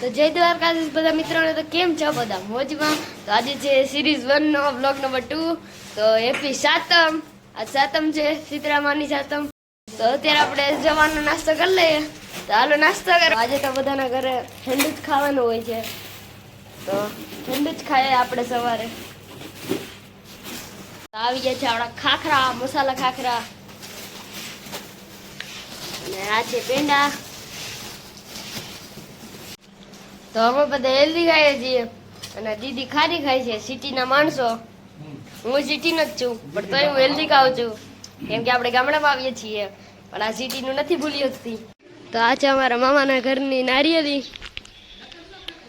તો જય દ્વારકાધીશ બધા મિત્રોને. તો કેમ છો બધા? મોજમાં. તો આજે છે સિરીઝ 1 નો બ્લોગ નંબર 2. તો હેપી સાતમ. આ સાતમ છે, સીતરામાની સાતમ. તો અત્યારે આપણે જવાનો નાસ્તો કરી લઈએ. તો હાલો નાસ્તો કરો. આજે તો બધાના ઘરે ઠંડુ જ ખાવાનું હોય છે, તો ઠંડુ જ ખાઈએ આપણે સવારે. આવી ગયા છે આપણા ખાખરા, મસાલા ખાખરા, અને આ છે પેંડા. તો અમે બધા હેલ્ધી ખાઈએ છીએ, અને દીદી ખારી ખાય છે. સિટીના માણસો, હું સિટીનો જ છું, પણ તોય હું હેલ્ધી ખાઉં છું, કેમ કે આપણે ગામડામાં આવીએ છીએ, પણ આ સિટીનું નથી ભૂલી શકતી. તો આ છે અમારા મામાના ઘરની નારિયેળી,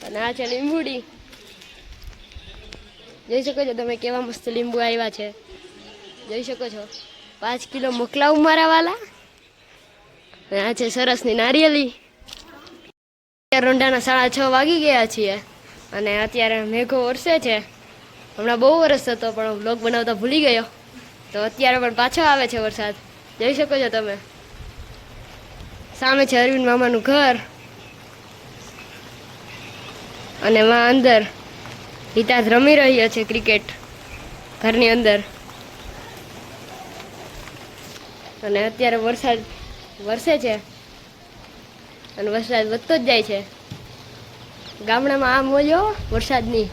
અને આ છે લીંબુડી. જોઈ શકો છો તમે કેવા મસ્ત લીંબુ આવ્યા છે, જોઈ શકો છો. 5 કિલો મોકલાવું મારા વાલા. અને આ છે સરસની નારિયેળી. રોંઢાના 6:30 વાગી ગયા છીએ, અને અત્યારે મેઘો વરસે છે. હમણાં બહુ વરસ હતો, પણ વ્લોગ બનાવતા ભૂલી ગયો. તો અત્યારે પણ પાછો આવે છે વરસાદ, જોઈ શકો છો તમે. સામે છે અરવિંદ મામાનું ઘર, અને માં અંદર હિતાજ રમી રહ્યો છે ક્રિકેટ ઘરની અંદર. અને અત્યારે વરસાદ વરસે છે, અને વરસાદ વધતો જ જાય છે. ગામડામાં આ મોજો વરસાદની.